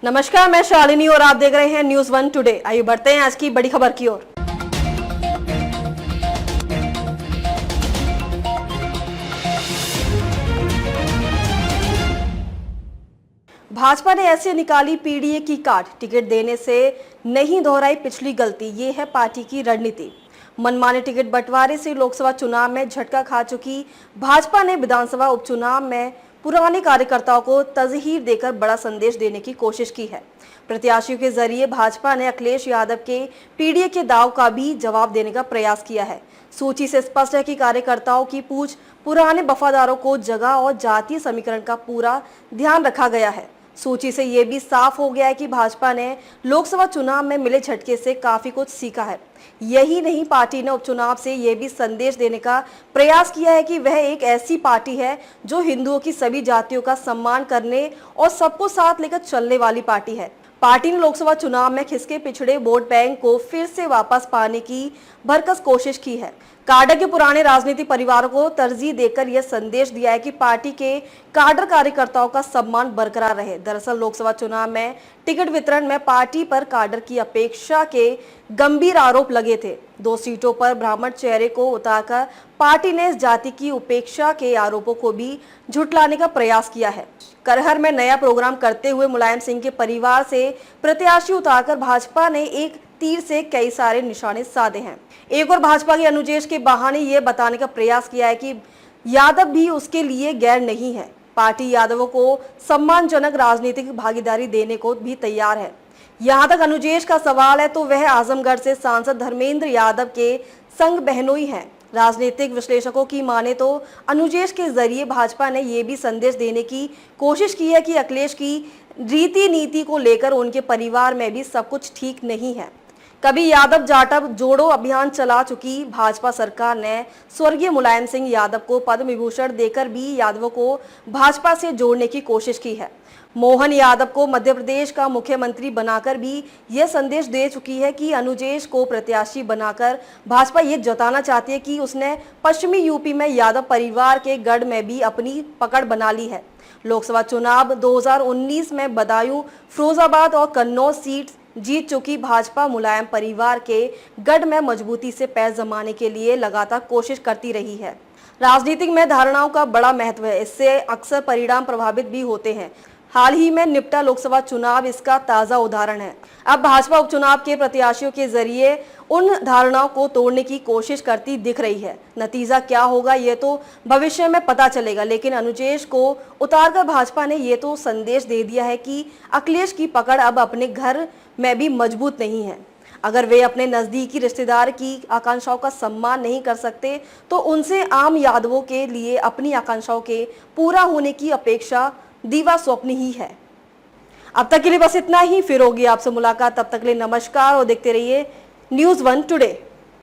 नमस्कार, मैं शालिनी और आप देख रहे हैं न्यूज वन टुडे। आइए बढ़ते हैं आज की बड़ी खबर की ओर। भाजपा ने ऐसे निकाली पीडीए की कार्ड, टिकट देने से नहीं दोहराई पिछली गलती, ये है पार्टी की रणनीति। मनमाने टिकट बंटवारे से लोकसभा चुनाव में झटका खा चुकी भाजपा ने विधानसभा उपचुनाव में पुराने कार्यकर्ताओं को तजहीर देकर बड़ा संदेश देने की कोशिश की है। प्रत्याशियों के जरिए भाजपा ने अखिलेश यादव के पीडीए के दाव का भी जवाब देने का प्रयास किया है। सूची से स्पष्ट है कि कार्यकर्ताओं की पूछ पुराने वफादारों को जगह और जातीय समीकरण का पूरा ध्यान रखा गया है। सूची से ये भी साफ हो गया है कि भाजपा ने लोकसभा चुनाव में मिले झटके से काफी कुछ सीखा है। यही नहीं, पार्टी ने उपचुनाव से ये भी संदेश देने का प्रयास किया है कि वह एक ऐसी पार्टी है जो हिंदुओं की सभी जातियों का सम्मान करने और सबको साथ लेकर चलने वाली पार्टी है। पार्टी ने लोकसभा चुनाव में खिसके पिछड़े वोट बैंक को फिर से वापस पाने की भरकस कोशिश की है। काडर के पुराने राजनीतिक परिवारों को तरजीह देकर यह संदेश दिया है कि पार्टी के काडर कार्यकर्ताओं का सम्मान बरकरार रहे। दरअसल लोकसभा चुनाव में टिकट वितरण में पार्टी पर काडर की अपेक्षा के गंभीर आरोप लगे थे। 2 सीटों पर ब्राह्मण चेहरे को उतारकर पार्टी ने इस जाति की उपेक्षा के आरोपों को भी झुटलाने का प्रयास किया है। करहर में नया प्रोग्राम करते हुए मुलायम सिंह के परिवार से प्रत्याशी उतारकर भाजपा ने एक तीर से कई सारे निशाने साधे हैं। एक और भाजपा के अनुजेश के बहाने ये बताने का प्रयास किया है कि यादव भी उसके लिए गैर नहीं है। पार्टी यादवों को सम्मानजनक राजनीतिक भागीदारी देने को भी तैयार है। यहाँ तक अनुजेश का सवाल है तो वह आजमगढ़ से सांसद धर्मेंद्र यादव के संग बहनोई हैं। राजनीतिक विश्लेषकों की माने तो अनुजेश के जरिए भाजपा ने यह भी संदेश देने की कोशिश की है कि अखिलेश की रीति नीति को लेकर उनके परिवार में भी सब कुछ ठीक नहीं है। कभी यादव जाटव जोड़ो अभियान चला चुकी भाजपा सरकार ने स्वर्गीय मुलायम सिंह यादव को पद्म विभूषण देकर भी यादवों को भाजपा से जोड़ने की कोशिश की है। मोहन यादव को मध्य प्रदेश का मुख्यमंत्री बनाकर भी यह संदेश दे चुकी है कि अनुजेश को प्रत्याशी बनाकर भाजपा ये जताना चाहती है कि उसने पश्चिमी यूपी में यादव परिवार के गढ़ में भी अपनी पकड़ बना ली है। लोकसभा चुनाव 2019 में बदायूं, फिरोजाबाद और कन्नौज सीट जीत चुकी भाजपा मुलायम परिवार के गढ़ में मजबूती से पैर जमाने के लिए लगातार कोशिश करती रही है। राजनीतिक में धारणाओं का बड़ा महत्व है, इससे अक्सर परिणाम प्रभावित भी होते हैं। हाल ही में निपटा लोकसभा चुनाव इसका ताजा उदाहरण है। अब भाजपा उपचुनाव के प्रत्याशियों के जरिए उन धारणाओं को तोड़ने की कोशिश करती दिख रही है। नतीजा क्या होगा ये तो भविष्य में पता चलेगा, लेकिन अनुजेश को उतारकर भाजपा ने ये तो संदेश दे दिया है कि अखिलेश की पकड़ अब अपने घर में भी मजबूत नहीं है। अगर वे अपने नजदीकी रिश्तेदार की आकांक्षाओं का सम्मान नहीं कर सकते तो उनसे आम यादवों के लिए अपनी आकांक्षाओं के पूरा होने की अपेक्षा दीवा स्वप्न ही है। अब तक के लिए बस इतना ही, फिर होगी आपसे मुलाकात। तब तक के लिए नमस्कार और देखते रहिए न्यूज वन टुडे।